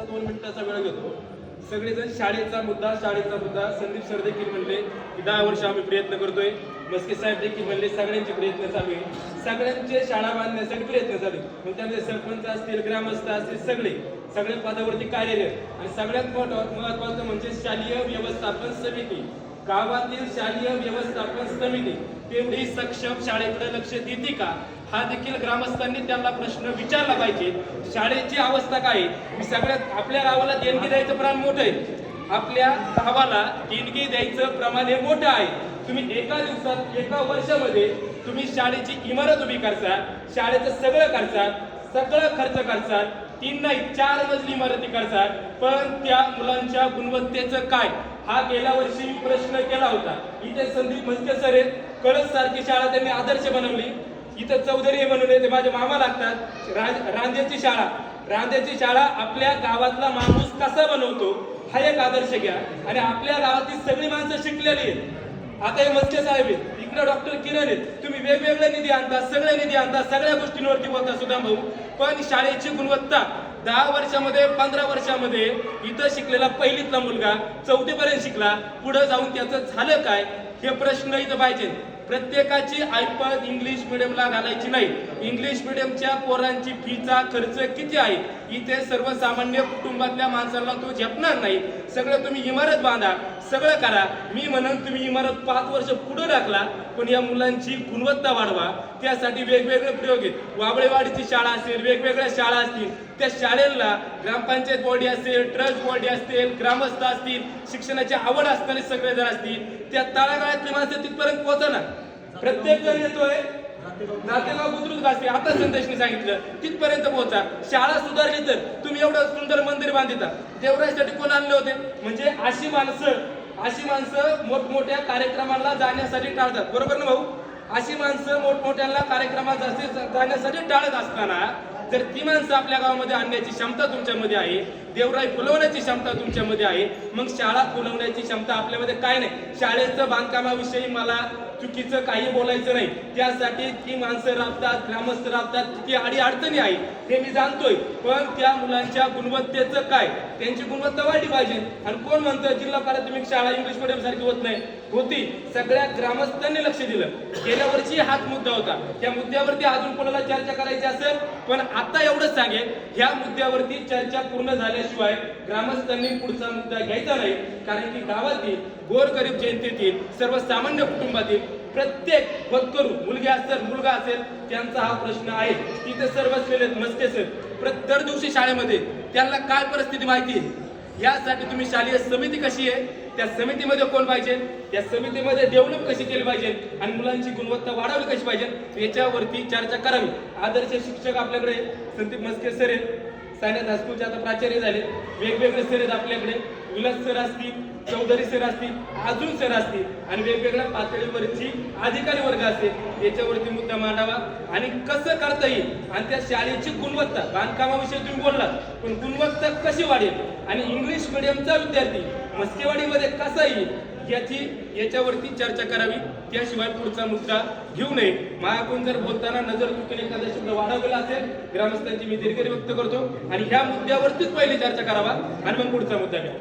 2 मिनिटाचा वेळ घेतो. सगळेजण शाळेचा मुद्दा संदीप सर देखील म्हणले की 10 वर्ष आम्ही प्रयत्न करतोय. मस्के साहेब देखील म्हणले सगळ्यांचे प्रयत्न चालू आहे. सगळ्यांचे शाळा बांधण्यासाठी प्रयत्न चालू आहे. मग त्यामध्ये सरपंच असतील, ग्रामस्थ असतील, सगळे पदावरती कार्यरत. आणि सगळ्यात महत्वाचं म्हणजे शालेय व्यवस्थापन समिती, गावातील शालेय व्यवस्थापन समिती तेवढी सक्षम शाळेकडे लक्ष देते का, हा देखील ग्रामस्थांनी त्यांना प्रश्न विचारला पाहिजे. शाळेची अवस्था काय आहे? सगळ्यात आपल्या गावाला देणगी द्यायचं प्रमाण मोठं आहे. आपल्या गावाला देणगी द्यायचं प्रमाण हे मोठं आहे. तुम्ही एका दिवसात, एका वर्षामध्ये तुम्ही शाळेची इमारत उभी करता, शाळेचं सगळं खर्च करतात, 3 नाही 4 मजली इमारती करतात. पण त्या मुलांच्या गुणवत्तेचं काय, हा गेल्या वर्षी मी प्रश्न केला होता. इथे संदीप मस्के सर आहेत, कळस सारखी शाळा त्यांनी आदर्श बनवली. इथं चौधरी हे बनवले, ते माझे मामा लागतात. रांदेची शाळा आपल्या गावातला माणूस कसा बनवतो हा एक आदर्श घ्या. आणि आपल्या गावातील सगळी माणसं शिकलेली आहेत. आता हे मस्के साहेब आहेत, इकडे डॉक्टर किरण आहेत. तुम्ही वेगवेगळे निधी आणता, सगळ्या गोष्टींवरती बोलता सुद्धा भाऊ. पण शाळेची गुणवत्ता 10 वर्षामध्ये, 15 वर्षामध्ये इथं शिकलेला पहिलीतला मुलगा 4थी पर्यंत शिकला, पुढे जाऊन त्याचं झालं काय, हे प्रश्न इथं पाहिजे. प्रत्येकाची ऐपत इंग्लिश मिडियमला घालायची नाही. इंग्लिश मिडियमच्या पोरांची फीचा खर्च किती आहे, इथे सर्वसामान्य कुटुंबातल्या माणसाला तो झेपणार नाही. सगळं तुम्ही इमारत बांधा, सगळं करा. मी म्हणून तुम्ही इमारत 5 वर्ष पुढे टाकला, पण या मुलांची गुणवत्ता वाढवा. त्यासाठी वेगवेगळे प्रयोग आहेत. वाबळेवाडीची शाळा असेल, वेगवेगळ्या शाळा असतील, त्या शाळेला ग्रामपंचायत बॉडी असेल, ट्रस्ट बॉडी असतील, ग्रामस्थ असतील, शिक्षणाची आवड असणारे सगळेजण असतील, त्या तळागाळातली माणसं तिथपर्यंत पोहोचणार. प्रत्येक जण येतोय नातेगाव बुद्रुक असते, आता संदेशने सांगितलं तिथपर्यंत पोहोचा. शाळा सुधारली तर तुम्ही एवढं सुंदर मंदिर बांधिता. देवरायासाठी कोण आणले होते? म्हणजे अशी माणसं मोठमोठ्या कार्यक्रमाला जाण्यासाठी टाळतात, बरोबर ना भाऊ? अशी माणसं मोठमोठ्या कार्यक्रमात जाण्यासाठी टाळत असताना जर ती माणसं आपल्या गावामध्ये आणण्याची क्षमता तुमच्यामध्ये आहे, देवराई फुलवण्याची क्षमता तुमच्यामध्ये आहे, मग शाळा फुलवण्याची क्षमता आपल्यामध्ये काय नाही. शाळेचं बांधकामाविषयी मला चुकीचं काही बोलायचं नाही. त्यासाठी ती माणसं राबतात, ग्रामस्थ राबतात, किती अडचणी आहे हे मी जाणतोय. पण त्या मुलांच्या गुणवत्तेचं काय, त्यांची गुणवत्ता वाढली पाहिजे. आणि कोण म्हणतं जिल्हा प्राथमिक शाळा इंग्लिश मिडियम सारखी होत नाही? होती. सगळ्या ग्रामस्थांनी लक्ष दिलं. गेल्या वर्षी हाच मुद्दा होता. त्या मुद्द्यावरती अजून कोणाला चर्चा करायची असेल, पण आता एवढंच सांगेन, ह्या मुद्द्यावरती चर्चा पूर्ण झाल्याशिवाय ग्रामस्थांनी पुढचा मुद्दा घ्यायचा नाही. कारण की गावातील गोरगरीब जनतेतील, सर्वसामान्य कुटुंबातील प्रत्येक होतकरू, मुलगा असेल, त्यांचा हा प्रश्न आहे. तिथे सर्वच मस्के सर दर दिवशी शाळेमध्ये त्यांना काय परिस्थिती माहिती आहे, यासाठी तुम्ही शालेय समिती कशी आहे, त्या समितीमध्ये कोण पाहिजे, त्या समितीमध्ये डेव्हलप कशी केली पाहिजे आणि मुलांची गुणवत्ता वाढवली कशी पाहिजे, याच्यावरती चर्चा करावी. आदर्श शिक्षक आपल्याकडे संदीप मस्के सर आहेत, सायनाथ हायस्कूलचे आता प्राचार्य झाले. वेगवेगळे सर आहेत आपल्याकडे, विलास सर असतील, चौधरी सर असतील, अजून सर असतील, आणि वेगवेगळ्या पातळीवरची अधिकारी वर्ग असेल, याच्यावरती मुद्दा मांडावा आणि कसं करता येईल. आणि त्या शाळेची गुणवत्ता, बांधकामाविषयी तुम्ही बोललात, पण गुणवत्ता कशी वाढेल आणि इंग्लिश मिडियमचा विद्यार्थी मस्केवाडीमध्ये कसा येईल, याच्यावरती चर्चा करावी. त्याशिवाय पुढचा मुद्दा घेऊ नये. माझ्याकडून जर बोलताना नजर चुकून एखादा शब्द वाढवलेला असेल, ग्रामस्थांची मी दीर्घ व्यक्त करतो आणि ह्या मुद्द्यावरतीच पहिली चर्चा करावा आणि मग पुढचा मुद्दा घ्या.